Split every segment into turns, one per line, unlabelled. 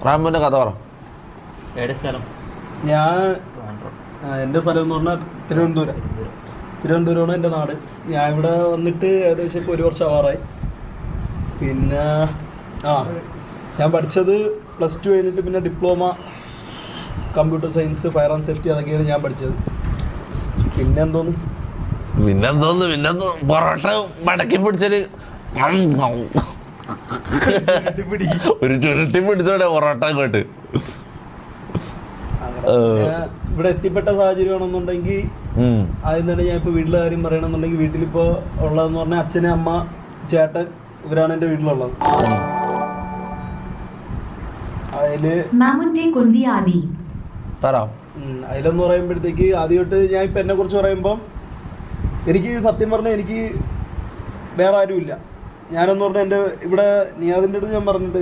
റാമുവിന്റെ കഥ പറ.
ഞാൻ എൻ്റെ സ്ഥലം എന്ന് പറഞ്ഞാൽ തിരുവനന്തപുരമാണ് എൻ്റെ നാട്. ഞാൻ ഇവിടെ വന്നിട്ട് ഏകദേശം ഇപ്പോൾ 1 വർഷം ആവാറായി. പിന്നെ ഞാൻ പഠിച്ചത് +2 കഴിഞ്ഞിട്ട് പിന്നെ diploma computer science fire and safety അതൊക്കെയാണ് ഞാൻ പഠിച്ചത്. പിന്നെന്തോന്ന്
പൊറോട്ട മടക്കി പിടിച്ചൊരു ഒരു ചുരുട്ടി പിടിച്ചോടെ പൊറോട്ട ഇങ്ങോട്ട്.
ഇവിടെ എത്തിപ്പെട്ട സാഹചര്യമാണെന്നുണ്ടെങ്കിൽ ആദ്യം തന്നെ ഞാൻ ഇപ്പോൾ വീട്ടിലെ കാര്യം പറയണമെന്നുണ്ടെങ്കിൽ വീട്ടിലിപ്പോൾ ഉള്ളതെന്ന് പറഞ്ഞാൽ അച്ഛന്, അമ്മ, ചേട്ടൻ ഇവരാണ് എൻ്റെ വീട്ടിലുള്ളത്. അതിലെന്ന് പറയുമ്പോഴത്തേക്ക് ആദ്യമായിട്ട് ഞാൻ ഇപ്പം എന്നെ കുറിച്ച് പറയുമ്പം എനിക്ക് സത്യം പറഞ്ഞാൽ എനിക്ക് വേറെ ആരുമില്ല. ഞാനെന്ന് പറഞ്ഞാൽ എൻ്റെ ഇവിടെ നിയാദിൻ്റെ അടുത്ത് ഞാൻ പറഞ്ഞിട്ട്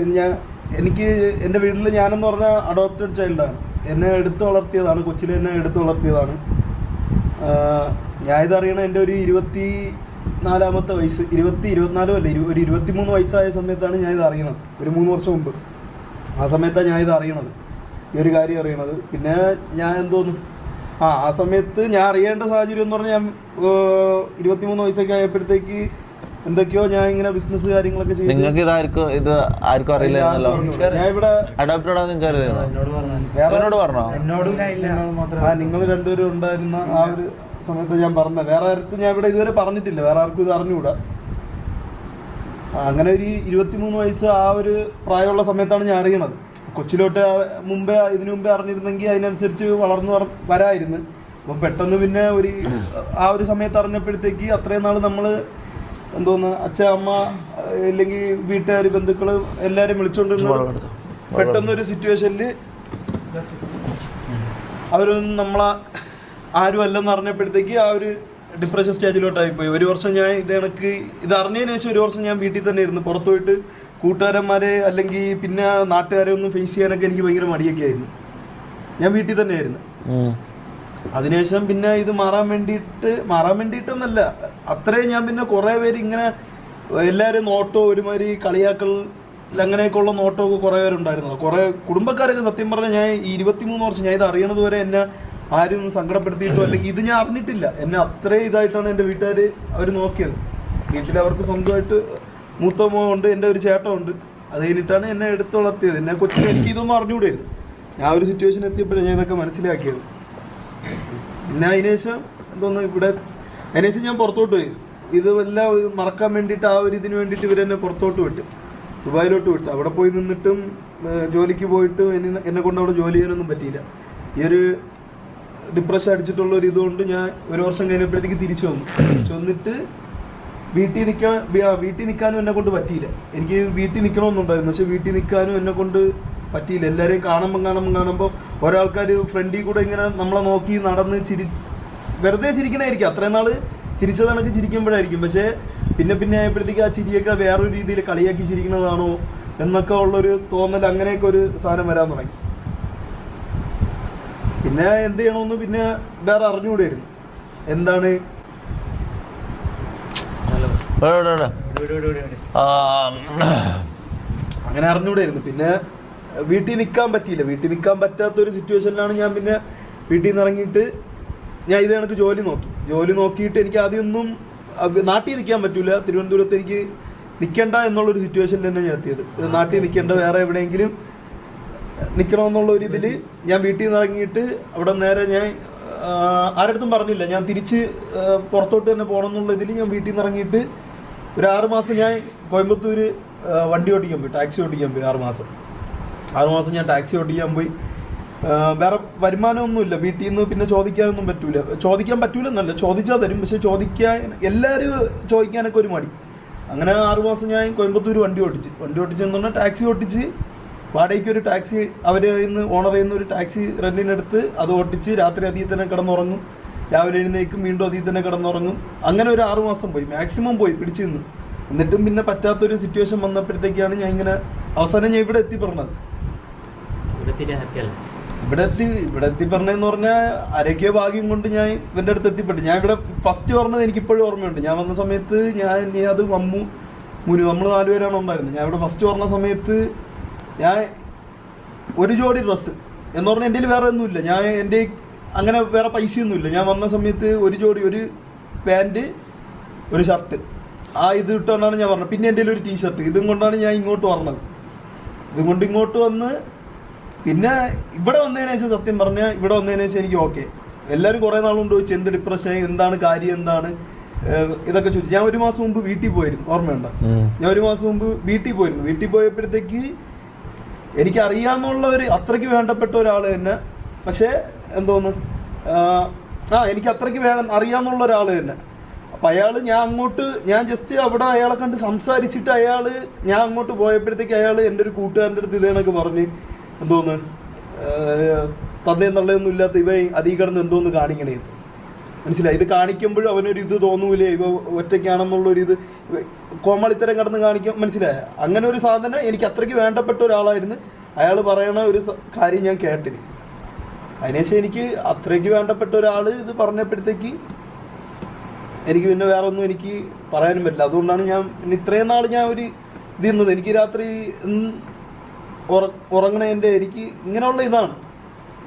എനിക്ക് എൻ്റെ വീട്ടിൽ ഞാനെന്ന് പറഞ്ഞാൽ അഡോപ്റ്റഡ് ചൈൽഡാണ്. എന്നെ എടുത്ത് വളർത്തിയതാണ്, കൊച്ചിലെ എന്നെ എടുത്ത് വളർത്തിയതാണ്. ഞാൻ ഇതറിയണ എൻ്റെ ഒരു 24-ാമത്തെ വയസ്സ്, 24 അല്ല, ഒരു 23 വയസ്സായ സമയത്താണ് ഞാൻ ഇത് അറിയണത്. ഒരു 3 വർഷം മുമ്പ് ആ സമയത്താണ് ഞാൻ ഇത് അറിയണത്, ഈ ഒരു കാര്യം അറിയണത്. പിന്നെ ഞാൻ എന്തോന്നു ആ സമയത്ത് ഞാൻ അറിയേണ്ട സാഹചര്യം എന്ന് പറഞ്ഞാൽ ഞാൻ 23 വയസ്സൊക്കെ ആയപ്പോഴത്തേക്ക് എന്തൊക്കെയോ ഞാൻ ഇങ്ങനെ ബിസിനസ് കാര്യങ്ങളൊക്കെ ചെയ്തു.
നിങ്ങൾക്ക് ഇത് ആർക്കും അറിയില്ലായിരുന്നല്ലോ.
ഞാൻ ഇവിടെ നിങ്ങൾ രണ്ടുപേരും ഉണ്ടായിരുന്ന ആ ഒരു സമയത്ത് ഞാൻ പറഞ്ഞ വേറെ ആർക്കും ഞാൻ ഇവിടെ ഇതുവരെ പറഞ്ഞിട്ടില്ല, വേറെ ആർക്കും ഇത് അറിഞ്ഞുകൂടാ. അങ്ങനെ ഒരു 23 വയസ്സ് ആ ഒരു പ്രായമുള്ള സമയത്താണ് ഞാൻ അറിയണത്. കൊച്ചിലോട്ട് ഇതിനു മുമ്പേ അറിഞ്ഞിരുന്നെങ്കിൽ അതിനനുസരിച്ച് വളർന്നു വരായിരുന്നു. അപ്പം പെട്ടെന്ന് പിന്നെ ആ ഒരു സമയത്ത് അറിഞ്ഞപ്പോഴത്തേക്ക് അത്രയും നാൾ നമ്മൾ എന്തോന്ന് അച്ഛൻ, അമ്മ, ഇല്ലെങ്കിൽ വീട്ടുകാർ, ബന്ധുക്കൾ എല്ലാവരും വിളിച്ചുകൊണ്ടിരുന്ന പെട്ടെന്നൊരു സിറ്റുവേഷനിൽ അവരൊന്നും നമ്മളെ ആരും അല്ലെന്ന് അറിഞ്ഞപ്പോഴത്തേക്ക് ആ ഒരു ഡിപ്രഷൻ സ്റ്റേജിലോട്ടായിപ്പോയി. 1 വർഷം ഞാൻ ഇത് അറിഞ്ഞതിന് ശേഷം 1 വർഷം ഞാൻ വീട്ടിൽ തന്നെ ഇരുന്നു. പുറത്തു പോയിട്ട് കൂട്ടുകാരന്മാരെ അല്ലെങ്കിൽ പിന്നെ നാട്ടുകാരെ ഒന്നും ഫേസ് ചെയ്യാനൊക്കെ എനിക്ക് ഭയങ്കര മടിയൊക്കെ ആയിരുന്നു. ഞാൻ വീട്ടിൽ തന്നെ ആയിരുന്നു. അതിനുശേഷം പിന്നെ ഇത് മാറാൻ വേണ്ടിയിട്ടെന്നല്ല, അത്രയും ഞാൻ പിന്നെ കുറേ പേര് ഇങ്ങനെ എല്ലാവരും നോട്ടോ ഒരുമാതിരി കളിയാക്കൽ അങ്ങനെയൊക്കെ ഉള്ള നോട്ടമൊക്കെ കുറേ പേരുണ്ടായിരുന്നു. കുറേ കുടുംബക്കാരൊക്കെ സത്യം പറഞ്ഞാൽ ഞാൻ ഈ 23 വർഷം ഞാൻ ഇത് അറിയണത് വരെ എന്നെ ആരും സങ്കടപ്പെടുത്തിയിട്ടോ അല്ലെങ്കിൽ ഇത് ഞാൻ അറിഞ്ഞിട്ടില്ല. എന്നെ അത്രയും ഇതായിട്ടാണ് എൻ്റെ വീട്ടുകാർ അവർ നോക്കിയത്. വീട്ടിൽ അവർക്ക് സ്വന്തമായിട്ട് മൂത്ത മോനുണ്ട്, എൻ്റെ ഒരു ചേട്ടനുണ്ട്. അത് കഴിഞ്ഞിട്ടാണ് എന്നെ എടുത്ത് വളർത്തിയത്. എന്നെ കൊച്ചിനെ എനിക്ക് ഇതൊന്നും അറിഞ്ഞുകൂടായിരുന്നു. ഞാൻ ഒരു സിറ്റുവേഷൻ എത്തിയപ്പോഴാണ് ഞാൻ ഇതൊക്കെ മനസ്സിലാക്കിയത്. പിന്നെ അതിനുശേഷം അതിനുശേഷം ഞാൻ പുറത്തോട്ട് പോയി. ഇതെല്ലാം മറക്കാൻ വേണ്ടിയിട്ട് ആ ഒരു ഇതിന് വേണ്ടിയിട്ട് ഇവരെന്നെ പുറത്തോട്ട് വിട്ട്, ദുബായിലോട്ട് വിട്ട്. അവിടെ പോയി നിന്നിട്ടും ജോലിക്ക് പോയിട്ട് എന്നെ കൊണ്ട് അവിടെ ജോലി ചെയ്യാനൊന്നും പറ്റിയില്ല. ഈ ഒരു ഡിപ്രഷൻ അടിച്ചിട്ടുള്ള ഒരു ഇതുകൊണ്ട് ഞാൻ 1 വർഷം കഴിഞ്ഞപ്പോഴത്തേക്ക് തിരിച്ചു വന്നിട്ട് വീട്ടിൽ നിൽക്കാനും എന്നെ കൊണ്ട് പറ്റിയില്ല. എനിക്ക് വീട്ടിൽ നിൽക്കണമെന്നുണ്ടായിരുന്നു, പക്ഷെ വീട്ടിൽ നിൽക്കാനും എന്നെ കൊണ്ട് പറ്റിയില്ല. എല്ലാവരെയും കാണുമ്പോൾ ഒരാൾക്കാർ ഫ്രണ്ടിൽ കൂടെ ഇങ്ങനെ നമ്മളെ നോക്കി നടന്ന് വെറുതെ ചിരിക്കണായിരിക്കും. അത്രയും നാൾ ചിരിച്ചതാണെങ്കിൽ ചിരിക്കുമ്പോഴായിരിക്കും. പക്ഷേ പിന്നെ ആയപ്പോഴത്തേക്ക് ആ ചിരിയൊക്കെ വേറൊരു രീതിയിൽ കളിയാക്കി ചിരിക്കുന്നതാണോ എന്നൊക്കെ ഉള്ളൊരു തോന്നൽ, അങ്ങനെയൊക്കെ ഒരു സാധനം വരാൻ തുടങ്ങി. പിന്നെ എന്ത് ചെയ്യണമെന്ന് പിന്നെ വേറെ അറിഞ്ഞുകൂടായിരുന്നു. എന്താണ് അങ്ങനെ അറിഞ്ഞുകൂടായിരുന്നു. പിന്നെ വീട്ടിൽ നിൽക്കാൻ പറ്റിയില്ല. വീട്ടിൽ നിൽക്കാൻ പറ്റാത്തൊരു സിറ്റുവേഷനിലാണ് ഞാൻ പിന്നെ വീട്ടിൽ നിന്ന് ഇറങ്ങിയിട്ട് ഞാൻ ഇത് കണക്ക് ജോലി നോക്കിയിട്ട് എനിക്ക് ആദ്യമൊന്നും നാട്ടിൽ നിൽക്കാൻ പറ്റില്ല. തിരുവനന്തപുരത്ത് എനിക്ക് നിൽക്കേണ്ട എന്നുള്ളൊരു സിറ്റുവേഷനിൽ തന്നെ ഞാൻ എത്തിയത്. നാട്ടിൽ നിൽക്കേണ്ട, വേറെ എവിടെയെങ്കിലും നിൽക്കണമെന്നുള്ള ഒരു ഇതിൽ ഞാൻ വീട്ടിൽ നിന്ന് ഇറങ്ങിയിട്ട് അവിടെ നേരെ ഞാൻ ആരടുത്തും പറഞ്ഞില്ല. ഞാൻ തിരിച്ച് പുറത്തോട്ട് തന്നെ പോകണം എന്നുള്ള ഇതിൽ ഞാൻ വീട്ടിൽ നിന്ന് ഇറങ്ങിയിട്ട് ഒരു 6 മാസം ഞാൻ കോയമ്പത്തൂർ വണ്ടി ഓടിക്കാൻ പോയി, ടാക്സി ഓടിക്കാൻ പോയി. 6 മാസം ഞാൻ ടാക്സി ഓടിക്കാൻ പോയി. വേറെ വരുമാനമൊന്നുമില്ല വീട്ടിൽ നിന്ന്. പിന്നെ ചോദിക്കാൻ പറ്റൂലെന്നല്ല, ചോദിച്ചാൽ തരും, പക്ഷെ എല്ലാവരും ചോദിക്കാനൊക്കെ ഒരു മടി. അങ്ങനെ 6 മാസം ഞാൻ കോയമ്പത്തൂർ വണ്ടി ഓടിച്ചെന്ന് പറഞ്ഞാൽ ടാക്സി ഓടിച്ച് വാടകയ്ക്ക് ഒരു ടാക്സി ഓണർ ചെയ്യുന്ന ഒരു ടാക്സി റെന്റിനെടുത്ത് അത് ഓടിച്ച് രാത്രി അതിൽ തന്നെ കിടന്നുറങ്ങും, രാവിലെ എഴുന്നേക്കും, വീണ്ടും അതിൽ തന്നെ കിടന്നുറങ്ങും. അങ്ങനെ ഒരു 6 മാസം പോയി, മാക്സിമം പോയി പിടിച്ചു നിന്ന്. എന്നിട്ടും പിന്നെ പറ്റാത്തൊരു സിറ്റുവേഷൻ വന്നപ്പോഴത്തേക്കാണ് ഞാൻ ഇങ്ങനെ അവസാനം ഞാൻ ഇവിടെ എത്തി പറഞ്ഞത്. ഇവിടെ എത്തി പറഞ്ഞതെന്ന് പറഞ്ഞാൽ ആരോഗ്യ ഭാഗ്യം കൊണ്ട് ഞാൻ ഇവൻ്റെ അടുത്ത് എത്തിപ്പെട്ടു. ഞാൻ ഇവിടെ ഫസ്റ്റ് പറഞ്ഞത് എനിക്കിപ്പോഴും ഓർമ്മയുണ്ട്. ഞാൻ വന്ന സമയത്ത് അത് നമ്മൾ 4 പേരാണ് ഉണ്ടായിരുന്നത്. ഞാൻ ഇവിടെ ഫസ്റ്റ് പറഞ്ഞ സമയത്ത് ഞാൻ ഒരു ജോഡി ഡ്രസ്സ് എന്ന് പറഞ്ഞാൽ എൻ്റെ വേറെ ഒന്നുമില്ല. ഞാൻ എൻ്റെ അങ്ങനെ വേറെ പൈസയൊന്നുമില്ല. ഞാൻ വന്ന സമയത്ത് ഒരു ജോഡി, ഒരു പാൻറ്, ഒരു ഷർട്ട്, ആ ഇത് ഇട്ടുകൊണ്ടാണ് ഞാൻ പറഞ്ഞത്. പിന്നെ എൻ്റെ ഒരു ടീഷർട്ട്, ഇതും കൊണ്ടാണ് ഞാൻ ഇങ്ങോട്ട് പറഞ്ഞത്. ഇതും കൊണ്ട് ഇങ്ങോട്ട് വന്ന് പിന്നെ ഇവിടെ വന്നതിന് ശേഷം സത്യം പറഞ്ഞാൽ ഇവിടെ വന്നതിന് ശേഷം എനിക്ക് ഓക്കെ. എല്ലാവരും കുറേ നാളുകൊണ്ട് ചോദിച്ചു എന്ത് ഡിപ്രഷൻ, എന്താണ് കാര്യം, എന്താണ് ഇതൊക്കെ ചോദിച്ചു. ഞാൻ 1 മാസം മുമ്പ് വീട്ടിൽ പോയിരുന്നു, ഓർമ്മയുണ്ടോ? ഞാൻ 1 മാസം മുമ്പ് വീട്ടിൽ പോയിരുന്നു. വീട്ടിൽ പോയപ്പോഴത്തേക്ക് എനിക്കറിയാമെന്നുള്ള ഒരു അത്രയ്ക്ക് വേണ്ടപ്പെട്ട ഒരാൾ തന്നെ, പക്ഷേ എന്തോന്ന് എനിക്ക് അത്രയ്ക്ക് അറിയാമെന്നുള്ള ഒരാൾ തന്നെ. അപ്പം അയാൾ ഞാൻ ജസ്റ്റ് അവിടെ അയാളെ കണ്ട് സംസാരിച്ചിട്ട് ഞാൻ അങ്ങോട്ട് പോയപ്പോഴത്തേക്ക് അയാൾ എൻ്റെ ഒരു കൂട്ടുകാരൻ്റെ അടുത്ത് ഇതേന്നൊക്കെ പറഞ്ഞ് എന്തോന്ന് തന്നേ തള്ളയൊന്നും ഇല്ലാത്ത ഇവ അതീ കിടന്ന് എന്തോന്ന് കാണിക്കണേ, മനസ്സിലായി? ഇത് കാണിക്കുമ്പോഴും അവനൊരു ഇത് തോന്നൂലേ ഇവ ഒറ്റയ്ക്കാണെന്നുള്ളൊരിത് കോമാളിത്തരം കിടന്ന് കാണിക്കും, മനസ്സിലായ? അങ്ങനെ ഒരു സാധനം എനിക്ക് അത്രയ്ക്ക് വേണ്ടപ്പെട്ട ഒരാളായിരുന്നു. അയാൾ പറയണ ഒരു കാര്യം ഞാൻ കേട്ടിന്. അതിനുശേഷം എനിക്ക് അത്രയ്ക്ക് വേണ്ടപ്പെട്ട ഒരാൾ ഇത് പറഞ്ഞപ്പോഴത്തേക്ക് എനിക്ക് പിന്നെ വേറെ ഒന്നും എനിക്ക് പറയാനും പറ്റില്ല. അതുകൊണ്ടാണ് ഞാൻ പിന്നെ ഇത്രയും നാൾ ഞാൻ ഒരു ഇത് ചെയ്യുന്നത്. എനിക്ക് രാത്രി ഉറങ്ങണേൻ്റെ എനിക്ക് ഇങ്ങനെയുള്ള ഇതാണ്.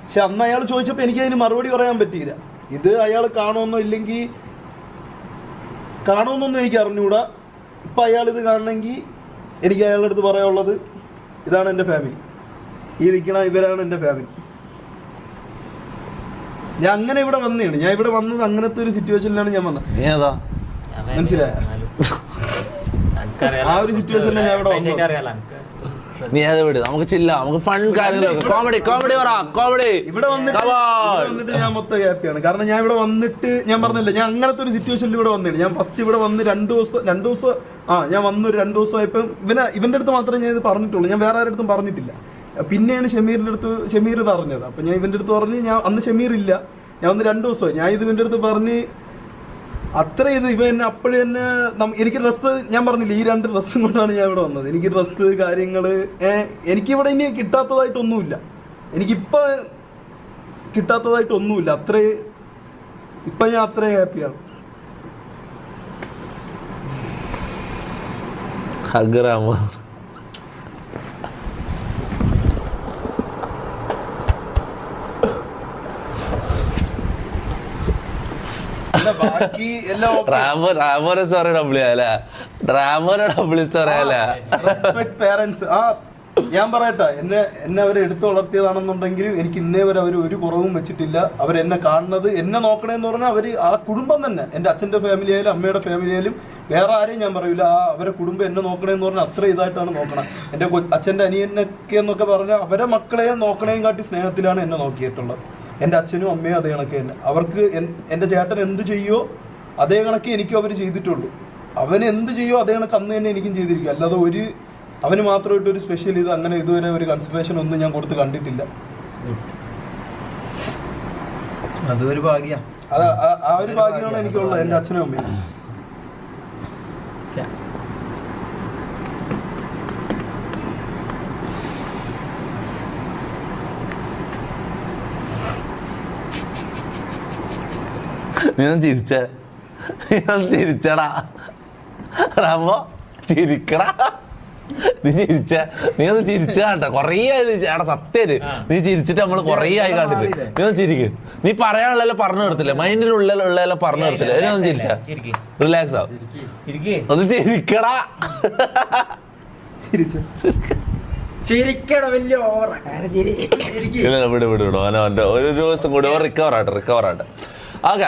പക്ഷെ അന്ന് അയാൾ ചോദിച്ചപ്പോൾ എനിക്കതിന് മറുപടി പറയാൻ പറ്റിയില്ല. ഇത് അയാൾ കാണുമെന്നോ ഇല്ലെങ്കിൽ കാണുമെന്നൊന്നും എനിക്ക് അറിഞ്ഞുകൂടാ. ഇപ്പം അയാളിത് കാണണമെങ്കിൽ എനിക്ക് അയാളുടെ അടുത്ത് പറയാനുള്ളത് ഇതാണ് എൻ്റെ ഫാമിലി, ഈ നിൽക്കണ ഇവരാണ് എൻ്റെ ഫാമിലി. ഞാൻ അങ്ങനെ ഇവിടെ വന്നതാണ്. ഞാൻ ഇവിടെ വന്നത് അങ്ങനത്തെ ഒരു സിറ്റുവേഷനിലാണ് ഞാൻ വന്നത്, മനസ്സിലായ? ആ ഒരു സിറ്റുവേഷനിലാണ് ഞാൻ ഇവിടെ വന്നത്.
നീ അത് വിട്, നമുക്ക് ചില്ല, നമുക്ക് ഫൺ കാര്യങ്ങളൊക്കെ കോമഡി പറ, കോമഡി.
ഇവിടെ വന്നിട്ട് ഞാൻ മൊത്തം ഹാപ്പിയാണ്. കാരണം ഞാൻ ഇവിടെ വന്നിട്ട് ഞാൻ പറഞ്ഞില്ല, ഞാൻ അങ്ങനത്തെ ഒരു സിറ്റുവേഷനിൽ ഇവിടെ വന്നിട്ട് ഞാൻ ഫസ്റ്റ് ഇവിടെ വന്ന് 2 ദിവസം ഞാൻ വന്ന് ഒരു 2 ദിവസമായപ്പോൾ ഇവന്റെ അടുത്ത് മാത്രമേ ഞാൻ ഇത് പറഞ്ഞിട്ടുള്ളൂ. ഞാൻ വേറെ ആരുടെ അടുത്തും പറഞ്ഞിട്ടില്ല. പിന്നെയാണ് ഷമീർ ഇത് അറിഞ്ഞത്. അപ്പം ഞാൻ ഇവന്റെ അടുത്ത് പറഞ്ഞ്, ഞാൻ അന്ന് ഷമീർ ഇല്ല, ഞാൻ വന്ന് 2 ദിവസമായി. ഞാൻ ഇത് ഇവന്റെ അടുത്ത് പറഞ്ഞ് അത്ര ഇത് ഇവ എന്നെ അപ്പോഴും തന്നെ എനിക്ക് ഡ്രസ്സ് ഞാൻ പറഞ്ഞില്ല, ഈ 2 ഡ്രസ്സും കൊണ്ടാണ് ഞാൻ ഇവിടെ വന്നത്. എനിക്ക് ഡ്രസ്സ് കാര്യങ്ങൾ എനിക്കിവിടെ ഇനി കിട്ടാത്തതായിട്ടൊന്നുമില്ല, എനിക്കിപ്പോൾ കിട്ടാത്തതായിട്ടൊന്നുമില്ല. ഇപ്പം ഞാൻ അത്രയും ഹാപ്പിയാണ്. ബാക്കി എല്ലാം പേരൻസ് ഞാൻ പറയട്ടെ, എന്നെ അവർ എടുത്തു വളർത്തിയതാണെന്നുണ്ടെങ്കിലും എനിക്ക് ഇന്നേ വരെ അവർ ഒരു കുറവും വെച്ചിട്ടില്ല. അവരെന്നെ കാണുന്നത്, എന്നെ നോക്കണേന്ന് പറഞ്ഞാൽ അവർ ആ കുടുംബം തന്നെ, എൻ്റെ അച്ഛൻ്റെ ഫാമിലി ആയാലും അമ്മയുടെ ഫാമിലി ആയാലും വേറെ ആരെയും ഞാൻ പറയില്ല, അവരെ കുടുംബം എന്നെ നോക്കണേന്ന് പറഞ്ഞാൽ അത്ര ഇതായിട്ടാണ് നോക്കണം. എൻ്റെ അച്ഛൻ്റെ അനിയനൊക്കെ എന്നൊക്കെ പറഞ്ഞാൽ അവരെ മക്കളെ നോക്കണേയും കാട്ടി സ്നേഹത്തിലാണ് എന്നെ നോക്കിയിട്ടുള്ളത്. എൻ്റെ അച്ഛനും അമ്മയും അതേ കണക്ക് തന്നെ. അവർക്ക് എൻ്റെ ചേട്ടൻ എന്ത് ചെയ്യോ അതേ കണക്ക് എനിക്കും അവർ ചെയ്തിട്ടുള്ളൂ. അവൻ എന്ത് ചെയ്യോ അതേ കണക്ക് അന്ന് തന്നെ എനിക്കും ചെയ്തിരിക്കും. അല്ലാതെ അവന് മാത്രമായിട്ട് ഒരു സ്പെഷ്യൽ ഇത് അങ്ങനെ ഇതുവരെ ഒരു കൺസിഡറേഷൻ ഒന്നും ഞാൻ കൊടുത്ത് കണ്ടിട്ടില്ല.
അതൊരു ഭാഗ്യം.
ആ ഒരു ഭാഗ്യമാണ് എനിക്കുള്ളത്, എൻ്റെ അച്ഛനും അമ്മയും.
നീ ചിരിച്ചടാ റാമോ, ചിരിക്കടാ. നീ ഒന്ന് ചിരിച്ചാണ്ട, കൊറേ ആയി സത്യം. നീ ചിരിച്ചിട്ട് നമ്മള് കൊറേ ആയി കണ്ടിട്ട്. നീ ഒന്ന് ചിരിക്കും. നീ പറയാനുള്ളല്ലോ പറഞ്ഞു കൊടുത്തില്ലേ, മൈൻഡിനുള്ളിലുള്ളതെല്ലാം പറഞ്ഞു കൊടുത്തില്ലേ. എന്നെ ഒന്ന് ചിരിച്ചാ റിലാക്സ് ആവും. ഒന്ന് ചിരിക്കടാ.
ചിരിക്കട വലിയ
വിട് അവന്റെ ഒരു ദിവസം കൂടി റിക്കവർ ആട്ടെ. ഓക്കെ.